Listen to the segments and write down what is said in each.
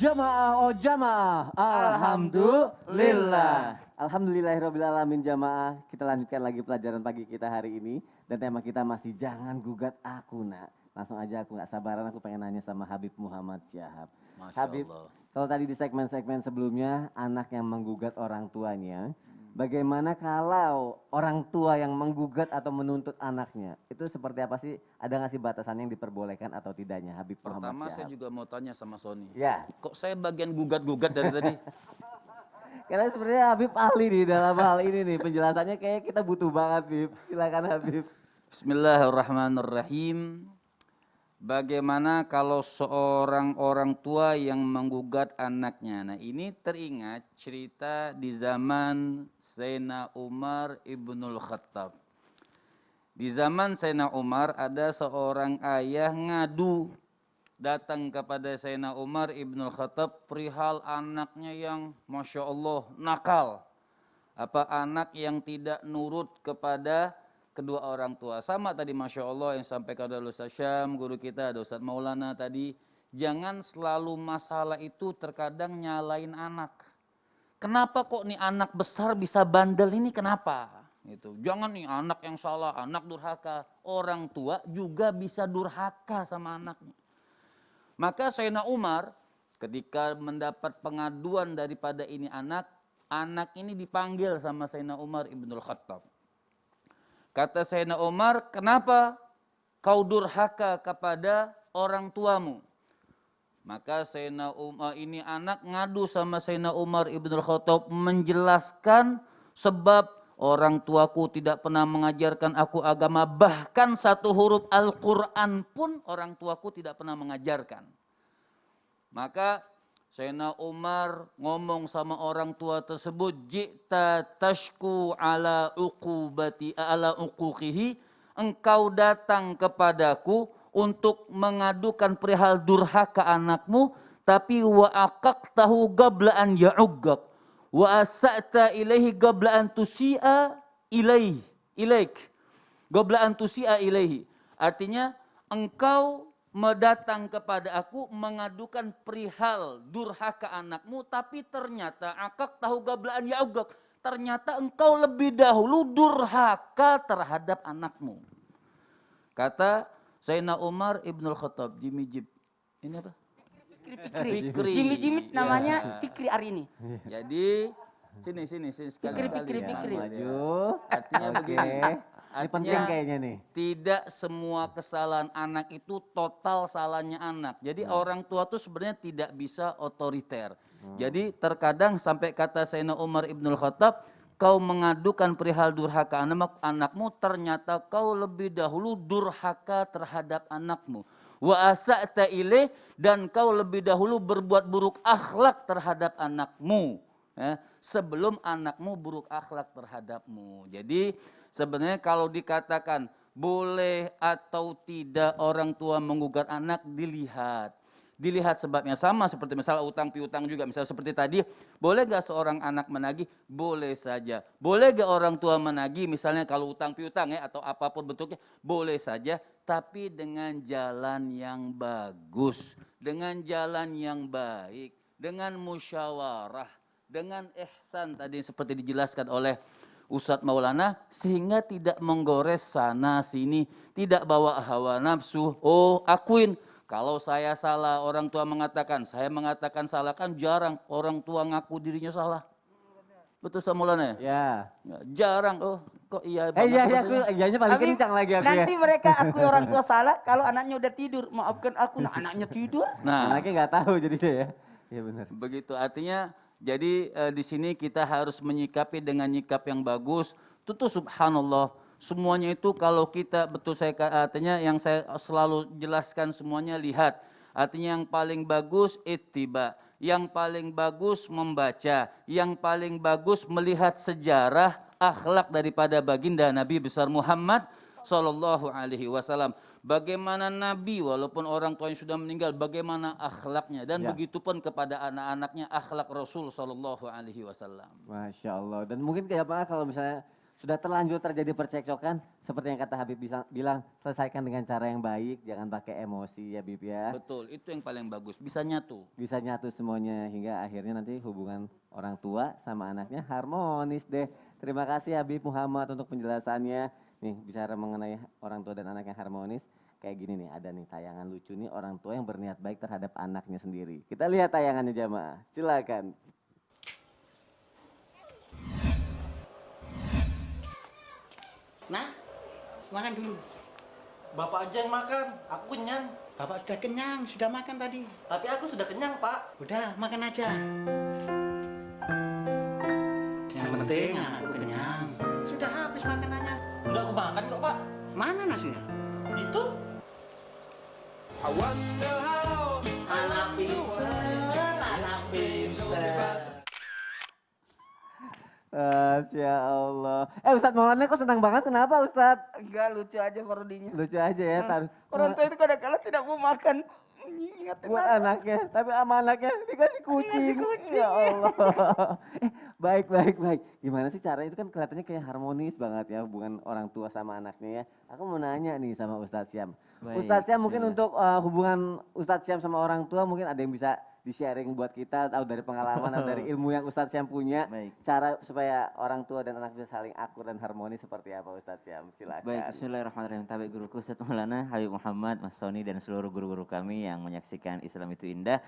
Jamaah, oh jamaah, alhamdulillah. Alhamdulillahirrabbilalamin jamaah. Kita lanjutkan lagi pelajaran pagi kita hari ini. Dan tema kita masih jangan gugat aku nak. Langsung aja aku gak sabaran, aku pengen nanya sama Habib Muhammad Syahab. Masya Habib, Allah. kalau tadi di segmen-segmen sebelumnya anak yang menggugat orang tuanya. Bagaimana kalau orang tua yang menggugat atau menuntut anaknya? Itu seperti apa sih? Ada nggak sih batasan yang diperbolehkan atau tidaknya Habib Muhammad Pertama saya Syahab? juga mau tanya sama Sony. Ya. Kok saya bagian gugat-gugat dari tadi? Karena sebenarnya Habib ahli nih dalam hal ini nih. Penjelasannya kayak kita butuh banget Habib. Silakan Habib. Bismillahirrahmanirrahim. Bagaimana kalau seorang orang tua yang menggugat anaknya? Nah ini teringat cerita di zaman Sayyidina Umar ibnul Khattab. Di zaman Sayyidina Umar ada seorang ayah ngadu datang kepada Sayyidina Umar ibnul Khattab perihal anaknya yang Masya Allah nakal. Apa anak yang tidak nurut kepada kedua orang tua. Sama tadi Masya Allah yang sampaikan oleh Ustaz Syam, guru kita, ada Ustaz Maulana tadi. Jangan selalu masalah itu terkadang nyalain anak. Kenapa kok nih anak besar bisa bandel ini kenapa? Gitu. Jangan nih anak yang salah, anak durhaka. Orang tua juga bisa durhaka sama anaknya. Maka Sayyidina Umar ketika mendapat pengaduan daripada ini anak ini dipanggil sama Sayyidina Umar ibnul Khattab. Kata Sayyidina Umar, kenapa kau durhaka kepada orang tuamu? Maka Sayyidina Umar ini anak ngadu sama Sayyidina Umar ibnul Khattab menjelaskan sebab orang tuaku tidak pernah mengajarkan aku agama, bahkan satu huruf Al-Quran pun orang tuaku tidak pernah mengajarkan. Maka Sayyidina Umar ngomong sama orang tua tersebut, "Ji'ta tashku ala uquqihi, engkau datang kepadaku untuk mengadukan perihal durhaka anakmu, tapi wa aqaqtahu qabla an ya'uggak, wa asa'ta ilaihi qabla an tusi'a ilaik, qabla an tusi'a ilaihi." Artinya engkau datang kepada aku mengadukan perihal durhaka anakmu, tapi ternyata akak tahu gablaan ya ugak, ternyata engkau lebih dahulu durhaka terhadap anakmu. Kata Sayyidina Umar ibnul Khattab, Jimmy ini apa? Fikri. Jimmy namanya Fikri hari ini. Jadi sini sekali. Fikri. Maju. Artinya begini. Ini penting kayaknya nih. Tidak semua kesalahan anak itu total salahnya anak. Jadi orang tua tuh sebenarnya tidak bisa otoriter. Jadi terkadang sampai kata Sayyidina Umar ibnul Khattab, kau mengadukan perihal durhaka anakmu, ternyata kau lebih dahulu durhaka terhadap anakmu. Wa asa'ta ilaih, dan kau lebih dahulu berbuat buruk akhlak terhadap anakmu. Sebelum anakmu buruk akhlak terhadapmu. Jadi sebenarnya kalau dikatakan boleh atau tidak orang tua menggugat anak, dilihat sebabnya. Sama seperti misalnya utang piutang juga, misalnya seperti tadi, boleh gak seorang anak menagih? Boleh saja. Boleh gak orang tua menagih, misalnya kalau utang piutang ya, atau apapun bentuknya, boleh saja, tapi dengan jalan yang bagus, dengan jalan yang baik, dengan musyawarah, dengan ihsan tadi seperti dijelaskan oleh Ustadz Maulana, sehingga tidak menggores sana sini, tidak bawa hawa nafsu. Oh, akuin kalau saya salah, orang tua mengatakan, saya mengatakan salah, kan jarang orang tua ngaku dirinya salah. Betul Ustadz Maulana ya? Jarang. Oh, kok iya banget. Iyanya paling kencang lagi aku nanti mereka akui orang tua salah kalau anaknya udah tidur. Maafkan aku, nah anaknya tidur. Nah, anaknya nggak tahu jadinya ya. Iya benar. Begitu, artinya jadi di sini kita harus menyikapi dengan nyikap yang bagus. Tentu subhanallah, semuanya itu kalau kita betul saya artinya yang saya selalu jelaskan semuanya lihat. Artinya yang paling bagus ittiba, yang paling bagus membaca, yang paling bagus melihat sejarah akhlak daripada baginda Nabi besar Muhammad sallallahu alaihi wasallam. Bagaimana Nabi walaupun orang tua yang sudah meninggal, bagaimana akhlaknya, dan begitupun kepada anak-anaknya akhlak Rasul sallallahu alaihi wasallam. Masya Allah. Dan mungkin kayak apa kalau misalnya sudah terlanjur terjadi percekcokan, seperti yang kata Habib bilang, selesaikan dengan cara yang baik, jangan pakai emosi ya Habib ya. Betul, itu yang paling bagus, bisa nyatu. Bisa nyatu semuanya hingga akhirnya nanti hubungan orang tua sama anaknya harmonis deh. Terima kasih Habib Muhammad untuk penjelasannya. Nih bicara mengenai orang tua dan anak yang harmonis, kayak gini nih, ada nih tayangan lucu nih orang tua yang berniat baik terhadap anaknya sendiri. Kita lihat tayangannya jamaah, silakan. Nah, makan dulu. Bapak aja yang makan, aku kenyang. Bapak sudah kenyang, sudah makan tadi. Tapi aku sudah kenyang, Pak. Udah, makan aja. Yang penting anakku kenyang. Sudah habis makanannya. Enggak aku makan kok, Pak. Mana nasinya? Itu Anak pinter, anak pinter. Masya Allah. Ustadz Maulana kok senang banget, kenapa Ustadz? Enggak, lucu aja parodinya. Lucu aja ya. Orang tua itu kadang-kadang tidak mau makan. Ingatin Buat anak. anaknya, tapi sama anaknya dikasih kucing. Ya Allah. Baik. Gimana sih caranya, itu kan kelihatannya kayak harmonis banget ya hubungan orang tua sama anaknya ya. Aku mau nanya nih sama Ustadz Syam. Baik, Ustadz Syam mungkin bismillah. untuk hubungan Ustadz Syam sama orang tua mungkin ada yang bisa di-sharing buat kita, atau dari pengalaman atau dari ilmu yang Ustadz Syam punya. Baik. Cara supaya orang tua dan anak bisa saling akur dan harmonis seperti apa Ustadz Syam? Silakan. Baik, bismillahirrahmanirrahim. Tabi guruku Ustadz Maulana, Habib Muhammad, Mas Soni dan seluruh guru-guru kami yang menyaksikan Islam itu indah.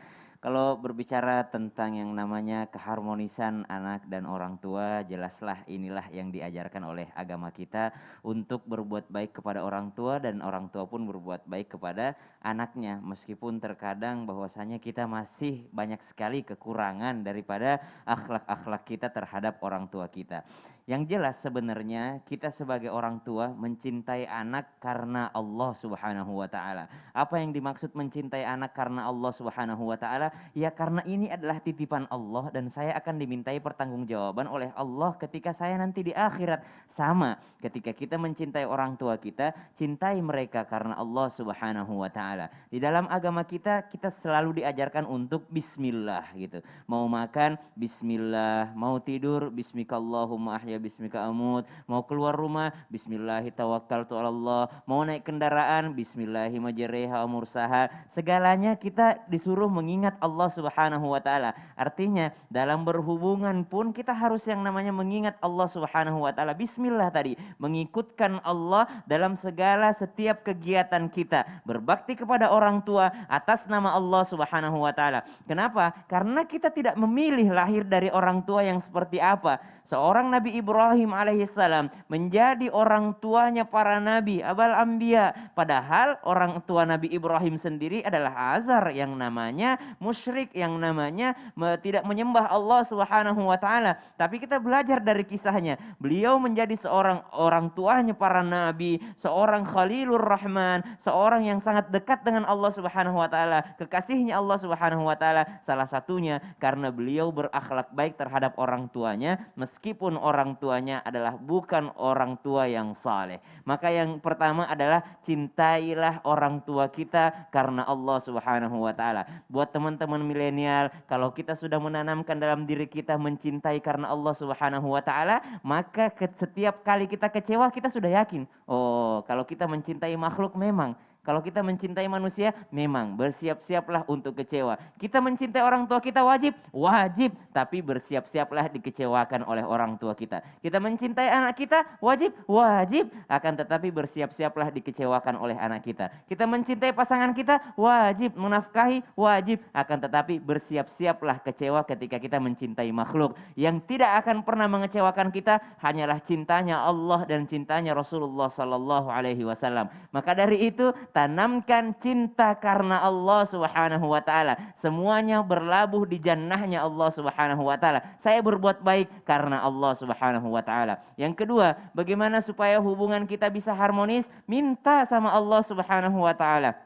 Kalau berbicara tentang yang namanya keharmonisan anak dan orang tua, jelaslah inilah yang diajarkan oleh agama kita untuk berbuat baik kepada orang tua dan orang tua pun berbuat baik kepada anaknya. Meskipun terkadang bahwasanya kita masih banyak sekali kekurangan daripada akhlak-akhlak kita terhadap orang tua kita. Yang jelas sebenarnya kita sebagai orang tua mencintai anak karena Allah Subhanahu wa taala. Apa yang dimaksud mencintai anak karena Allah Subhanahu wa taala? Ya karena ini adalah titipan Allah dan saya akan dimintai pertanggungjawaban oleh Allah ketika saya nanti di akhirat. Sama ketika kita mencintai orang tua kita, cintai mereka karena Allah Subhanahu wa taala. Di dalam agama kita selalu diajarkan untuk bismillah gitu. Mau makan bismillah, mau tidur bismikallahumma ahya bismika amut, mau keluar rumah bismillahi tawakkaltu 'alallah, mau naik kendaraan bismillahi majriha wa mursaha. Segalanya kita disuruh mengingat Allah Subhanahu wa taala. Artinya dalam berhubungan pun kita harus yang namanya mengingat Allah Subhanahu wa taala. Bismillah tadi, mengikutkan Allah dalam segala setiap kegiatan kita. Berbakti kepada orang tua atas nama Allah Subhanahu wa taala. Kenapa? Karena kita tidak memilih lahir dari orang tua yang seperti apa. Seorang Nabi Ibrahim alaihissalam menjadi orang tuanya para nabi, abal anbiya. Padahal orang tua Nabi Ibrahim sendiri adalah Azar yang namanya musyrik, yang namanya tidak menyembah Allah Subhanahu wa taala. Tapi kita belajar dari kisahnya. Beliau menjadi seorang orang tuanya para nabi, seorang Khalilur Rahman, seorang yang sangat dekat dengan Allah Subhanahu wa taala, kekasihnya Allah Subhanahu wa taala. Salah satunya karena beliau berakhlak baik terhadap orang tuanya meskipun orang tuanya adalah bukan orang tua yang saleh. Maka yang pertama adalah cintailah orang tua kita karena Allah Subhanahu wa taala. Buat teman-teman milenial, kalau kita sudah menanamkan dalam diri kita mencintai karena Allah Subhanahu wa taala, maka setiap kali kita kecewa kita sudah yakin, oh kalau kita mencintai makhluk memang, kalau kita mencintai manusia, memang bersiap-siaplah untuk kecewa. Kita mencintai orang tua kita wajib, tapi bersiap-siaplah dikecewakan oleh orang tua kita. Kita mencintai anak kita wajib, akan tetapi bersiap-siaplah dikecewakan oleh anak kita. Kita mencintai pasangan kita wajib, menafkahi wajib, akan tetapi bersiap-siaplah kecewa ketika kita mencintai makhluk. Yang tidak akan pernah mengecewakan kita hanyalah cintanya Allah dan cintanya Rasulullah sallallahu alaihi wasallam. Maka dari itu tanamkan cinta karena Allah Subhanahu wa taala. Semuanya berlabuh di jannahnya Allah Subhanahu wa taala. Saya berbuat baik karena Allah Subhanahu wa taala. Yang kedua, bagaimana supaya hubungan kita bisa harmonis? Minta sama Allah Subhanahu wa taala.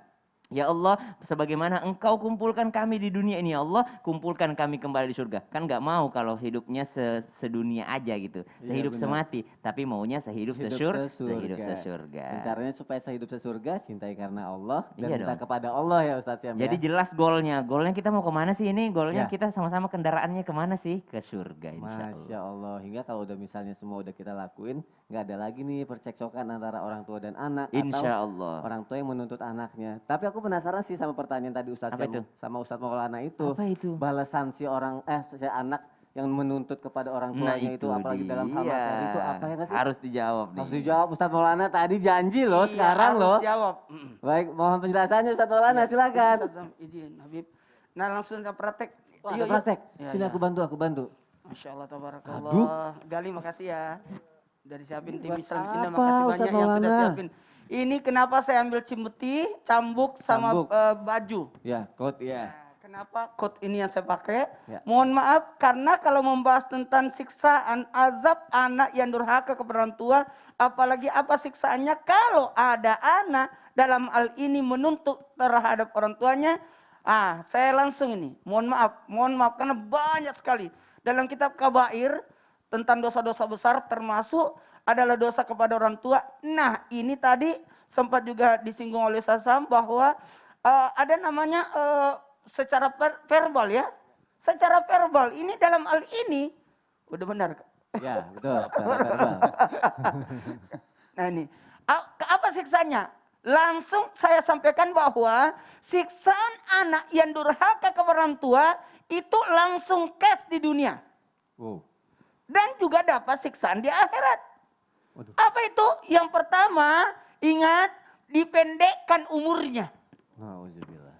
Ya Allah, sebagaimana Engkau kumpulkan kami di dunia ini, ya Allah, kumpulkan kami kembali di surga. Kan nggak mau kalau hidupnya sedunia aja gitu, sehidup benar. semati, tapi maunya sehidup sehidup sesurga. Dan caranya supaya sehidup sesurga, cintai karena Allah dan Iya minta dong. kepada Allah ya Ustadz Syam Jadi ya. jelas golnya, golnya kita mau kemana sih ini? Golnya Ya. kita sama-sama kendaraannya kemana sih? Ke surga insya Allah. Masya Allah, hingga kalau udah misalnya semua udah kita lakuin, nggak ada lagi nih percekcokan antara orang tua dan anak Insya atau Allah. orang tua yang menuntut anaknya. Tapi aku penasaran sih sama pertanyaan tadi Ustadz Apa Syam itu? sama Ustadz Maulana itu. Apa itu? Balasan si anak yang menuntut kepada orang Nah tuanya itu apalagi dalam hal dia. materi itu apa ya nggak sih? Harus dijawab nih. Harus dijawab Ustadz Maulana tadi janji loh Iya, sekarang harus loh. jawab. Baik, mohon penjelasannya Ustadz Maulana silakan. Ustaz Sam, izin Habib. Nah langsung ke praktek. Wah, Yuk, ada yuk. praktek. Ya, Sini ya. aku bantu. Masya Allah, tabarakallah. Gali makasih ya. Dari siapin tim Buat Islam Indah, apa, makasih Ustadz banyak yang sudah Maulana? siapin. Ini kenapa saya ambil cimeti, cambuk sama Cambuk. baju. Ya, code ya. Nah, kenapa code ini yang saya pakai? Ya. Mohon maaf karena kalau membahas tentang siksaan azab anak yang durhaka kepada orang tua, apalagi apa siksaannya kalau ada anak dalam hal ini menuntut terhadap orang tuanya, saya langsung ini, mohon maaf karena banyak sekali dalam kitab kabair tentang dosa-dosa besar termasuk adalah dosa kepada orang tua. Nah, ini tadi sempat juga disinggung oleh Sasam bahwa ada namanya secara verbal ya. Secara verbal ini dalam hal ini udah benar. Ya, betul. Secara verbal. Nah ini apa siksanya? Langsung saya sampaikan bahwa siksaan anak yang durhaka kepada orang tua itu langsung cash di dunia Wow. dan juga dapat siksaan di akhirat. Waduh. Apa itu? Yang pertama, ingat dipendekkan umurnya. Nauzubillah.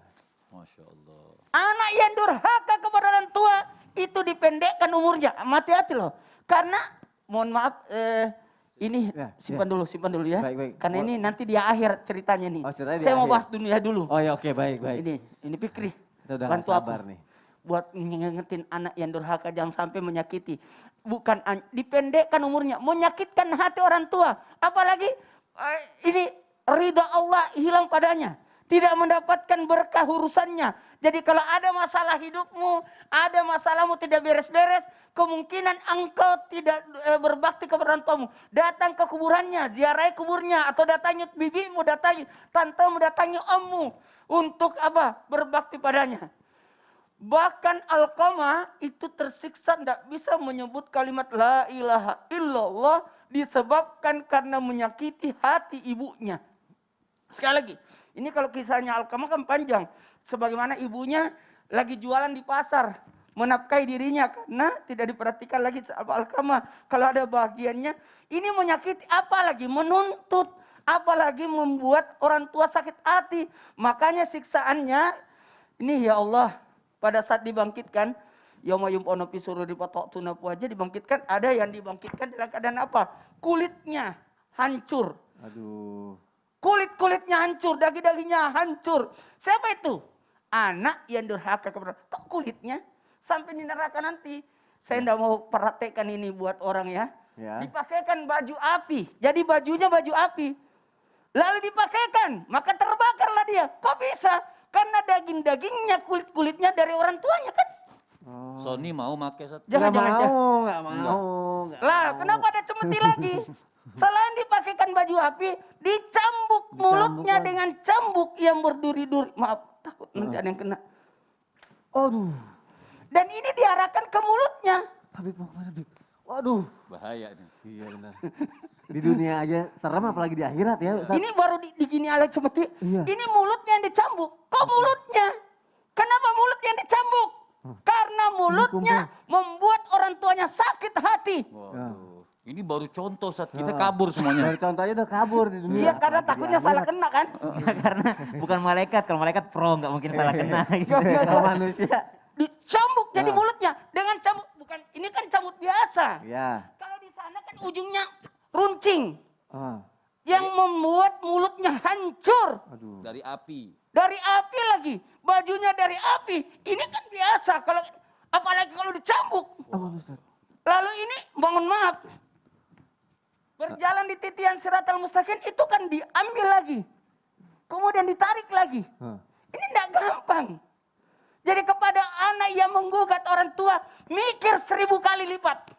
Masya Allah. Anak yang durhaka kepada orang tua itu dipendekkan umurnya. Hati-hati loh. Karena mohon maaf ini Ya, simpan dulu ya. Baik. Karena ini nanti di akhir ceritanya nih. Oh, ceritanya di Saya mau akhir. bahas dunia dulu. Oh ya, oke, baik. Ini Fikri. Kita udah nggak Bantu sabar aku. nih. Buat ngingetin anak yang durhaka jangan sampai menyakiti. Bukan dipendekkan umurnya, menyakitkan hati orang tua. Apalagi ini ridha Allah hilang padanya. Tidak mendapatkan berkah urusannya. Jadi kalau ada masalah hidupmu, ada masalahmu tidak beres-beres, kemungkinan engkau tidak berbakti kepada orang tuamu. Datang ke kuburannya, ziarahi kuburnya, atau datangi bibimu, datangi tantemu, datangi ommu. Untuk apa? Berbakti padanya. Bahkan Alqamah itu tersiksa tidak bisa menyebut kalimat la ilaha illallah disebabkan karena menyakiti hati ibunya. Sekali lagi, ini kalau kisahnya Alqamah kan panjang. Sebagaimana ibunya lagi jualan di pasar, menafkahi dirinya karena tidak diperhatikan lagi Alqamah. Kalau ada bagiannya, ini menyakiti apalagi menuntut, apalagi membuat orang tua sakit hati. Makanya siksaannya ini ya Allah. Pada saat dibangkitkan, yauma yum'una fi sururi fataqtuna aja dibangkitkan, ada yang dibangkitkan dalam keadaan apa? Kulitnya hancur. Aduh. Kulit-kulitnya hancur, daging-dagingnya hancur. Siapa itu? Anak yang durhaka kepada. Kok kulitnya? Sampai di neraka nanti. Saya tidak mau praktekkan ini buat orang ya. Ya. Dipakaikan baju api. Jadi bajunya baju api. Lalu dipakaikan, maka terbakarlah dia. Kok bisa? Karena daging-dagingnya, kulit-kulitnya dari orang tuanya kan. Sony mau pakai satu. Jangan. Nggak mau. Lah, kenapa ada cemeti lagi? Selain dipakaikan baju api, dicambuk mulutnya lagi. dengan cambuk yang berduri-duri. Maaf, takut nanti ada yang kena. Aduh. Dan ini diarahkan ke mulutnya. Habib mau kemana, Habib? Waduh. Bahaya nih. Iya benar. Di dunia aja serem apalagi di akhirat ya Ustaz. Ini baru digini alat cemeti. Iya. Ini mulutnya yang dicambuk. Kok mulutnya? Kenapa mulut yang dicambuk? Karena mulutnya membuat orang tuanya sakit hati. Waduh. Ini baru contoh saat kita kabur semuanya. Baru contohnya udah kabur di dunia. Iya, karena Apalagi di takutnya salah akhirat. kena kan. Karena bukan malaikat, kalau malaikat pro nggak mungkin salah kena. Gitu. Kalau manusia. Dicambuk jadi Nah. mulutnya dengan cambuk, bukan ini kan cambuk biasa. Ya. Kalau di sana kan ujungnya runcing Ah. yang membuat mulutnya hancur. Aduh. Dari api. Dari api lagi, bajunya dari api. Ini kan biasa kalau apalagi kalau dicambuk. Apa Ustaz? Lalu ini mohon maaf. Berjalan di titian siratal mustaqim itu kan diambil lagi. kemudian ditarik lagi. Ini tidak gampang. Jadi kepada anak yang menggugat orang tua, mikir 1000 kali lipat.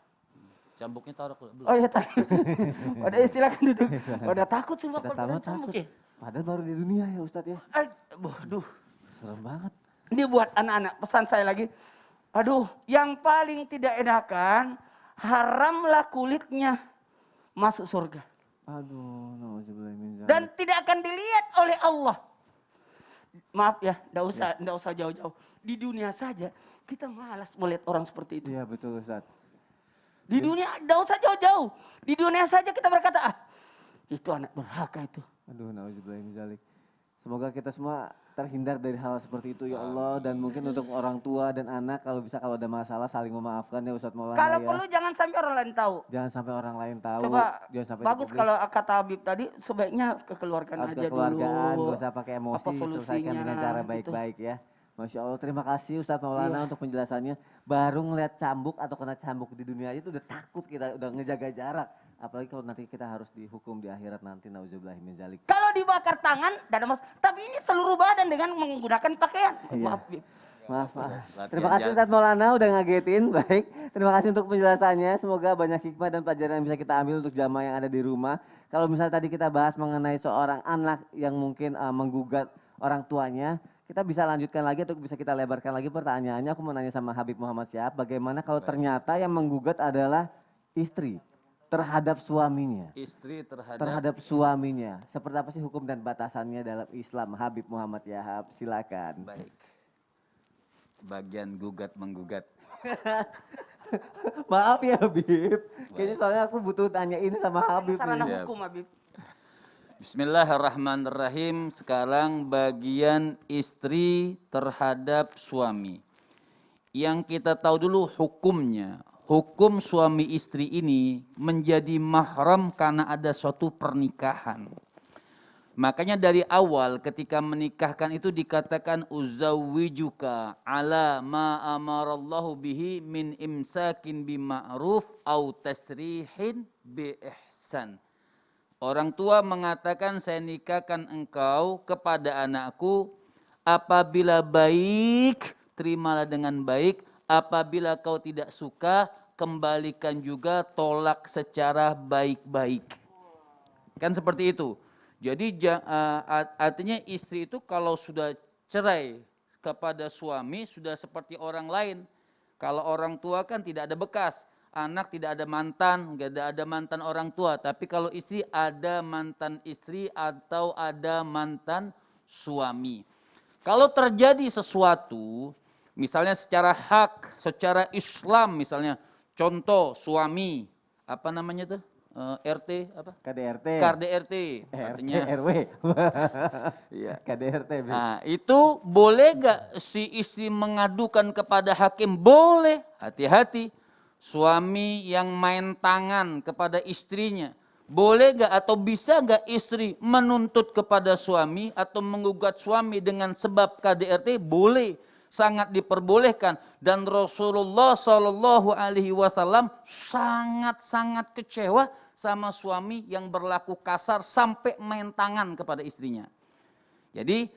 Cambuknya taruh belum? Oh iya tadi. Wadah silakan duduk. Wadah takut sih Udah Bapak tamat bilang cambuk takut. ya. Padahal baru di dunia ya Ustadz ya. Waduh. Serem banget. Ini buat anak-anak, pesan saya lagi. Aduh, yang paling tidak enakan, haramlah kulitnya masuk surga. Aduh, nauzubillah min dzalik. Dan tidak akan dilihat oleh Allah. Maaf ya, enggak usah jauh-jauh. Di dunia saja, kita malas melihat orang seperti itu. Iya betul Ustadz. Di dunia, enggak usah jauh-jauh. Di dunia saja kita berkata, itu anak durhaka itu. Aduh, nauzubillah min dzalik. Semoga kita semua terhindar dari hal seperti itu ya Allah. Dan mungkin untuk orang tua dan anak kalau bisa kalau ada masalah saling memaafkan ya Ustadz Maulana Kalau ya. perlu jangan sampai orang lain tahu. Jangan sampai orang lain tahu. Coba jangan sampai bagus dipublish. kalau kata Habib tadi sebaiknya kekeluargaan Harus aja kekeluargaan, dulu. gak usah pakai emosi, Apa selesaikan solusinya, dengan cara gitu. baik-baik ya. Masya Allah, terima kasih Ustadz Maulana untuk penjelasannya. Baru ngeliat cambuk atau kena cambuk di dunia aja itu udah takut kita, udah ngejaga jarak. Apalagi kalau nanti kita harus dihukum di akhirat nanti, nauzubillahi min dzalik. Kalau dibakar tangan, tidak ada masalah. Tapi ini seluruh badan dengan menggunakan pakaian. Iya. Maaf, Bib. Maaf. Latihan Terima kasih jangan. Ustadz Maulana udah ngagetin, baik. Terima kasih untuk penjelasannya. Semoga banyak hikmah dan pelajaran yang bisa kita ambil untuk jamaah yang ada di rumah. Kalau misalnya tadi kita bahas mengenai seorang anak yang mungkin menggugat orang tuanya, kita bisa lanjutkan lagi atau bisa kita lebarkan lagi pertanyaannya. Aku mau nanya sama Habib Muhammad Syihab, bagaimana kalau ternyata yang menggugat adalah istri terhadap suaminya? Istri Terhadap suaminya. Seperti apa sih hukum dan batasannya dalam Islam? Habib Muhammad Syihab, silakan. Baik. Bagian gugat menggugat. Maaf ya Habib, kayaknya soalnya aku butuh tanya ini sama Habib. Sarana nih. Siap. hukum, Habib. Bismillahirrahmanirrahim. Sekarang bagian istri terhadap suami. Yang kita tahu dulu hukumnya. Hukum suami istri ini menjadi mahram karena ada suatu pernikahan. Makanya dari awal ketika menikahkan itu dikatakan uzawwijuka ala ma amarallahu bihi min imsakin bima'ruf au tasrihin bi ihsan. Orang tua mengatakan saya nikahkan engkau kepada anakku apabila baik terimalah dengan baik, apabila kau tidak suka kembalikan juga, tolak secara baik-baik. Kan seperti itu. Jadi artinya istri itu kalau sudah cerai kepada suami sudah seperti orang lain. Kalau orang tua kan tidak ada bekas, anak tidak ada mantan, nggak ada mantan orang tua. Tapi kalau istri ada mantan istri atau ada mantan suami. Kalau terjadi sesuatu, misalnya secara hak, secara Islam misalnya, contoh suami, apa namanya tuh? RT apa? KDRT. KDRT. Artinya RW. iya. KDRT. Bib. Nah, itu boleh gak si istri mengadukan kepada hakim? Boleh. Hati-hati. Suami yang main tangan kepada istrinya. Boleh gak atau bisa gak istri menuntut kepada suami atau menggugat suami dengan sebab KDRT? Boleh. Sangat diperbolehkan. Dan Rasulullah SAW sangat-sangat kecewa sama suami yang berlaku kasar sampai main tangan kepada istrinya. Jadi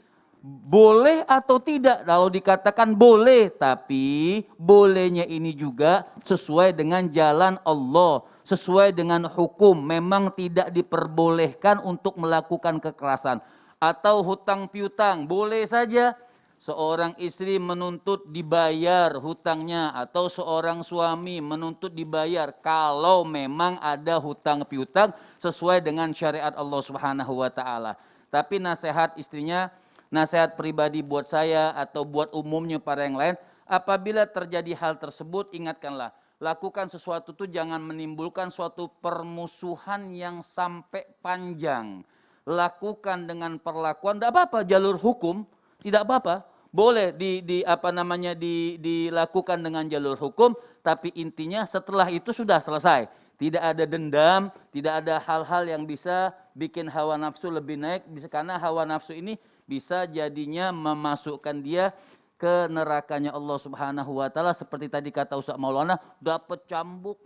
boleh atau tidak? Kalau dikatakan boleh, tapi bolehnya ini juga sesuai dengan jalan Allah, sesuai dengan hukum. Memang tidak diperbolehkan untuk melakukan kekerasan. Atau hutang piutang, boleh saja. Seorang istri menuntut dibayar hutangnya atau seorang suami menuntut dibayar kalau memang ada hutang piutang sesuai dengan syariat Allah Subhanahu wa taala. Tapi nasihat istrinya, nasihat pribadi buat saya atau buat umumnya para yang lain, apabila terjadi hal tersebut ingatkanlah, lakukan sesuatu itu jangan menimbulkan suatu permusuhan yang sampai panjang. Lakukan dengan perlakuan, tidak apa-apa, jalur hukum, tidak apa-apa. Boleh dilakukan dengan jalur hukum, tapi intinya setelah itu sudah selesai. Tidak ada dendam, tidak ada hal-hal yang bisa bikin hawa nafsu lebih naik, karena hawa nafsu ini bisa jadinya memasukkan dia ke nerakanya Allah Subhanahu wa taala, seperti tadi kata Ustaz Maulana, dapat cambuk.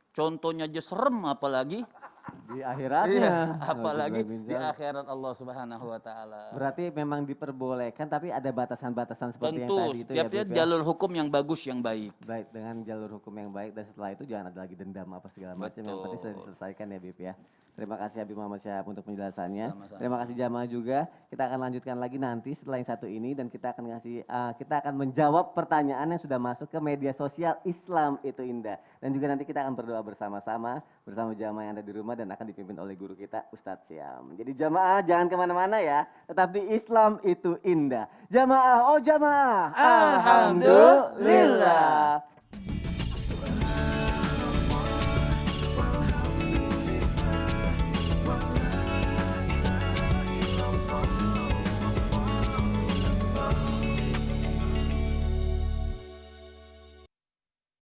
Contohnya aja serem apalagi Di akhiratnya. Iya, apalagi Nauzubillah min di dzalik. akhirat Allah Subhanahu wa taala. Berarti memang diperbolehkan tapi ada batasan-batasan seperti yang Tentu tadi itu ya, setiap Bib, ya. jalur hukum yang bagus yang baik. Baik, dengan jalur hukum yang baik dan setelah itu jangan ada lagi dendam apa segala macam. Yang penting sudah Betul. diselesaikan ya Bib ya. Terima kasih Habib Muhammad Syahab untuk penjelasannya. Sama-sama. Terima kasih jamaah juga. Kita akan lanjutkan lagi nanti setelah yang satu ini dan kita akan menjawab pertanyaan yang sudah masuk ke media sosial Islam itu Indah. Dan juga nanti kita akan berdoa bersama-sama bersama jamaah yang ada di rumah dan akan dipimpin oleh guru kita Ustadz Syam. Jadi jamaah jangan kemana-mana ya. Tetap di Islam itu Indah. Jamaah, oh jamaah. Alhamdulillah.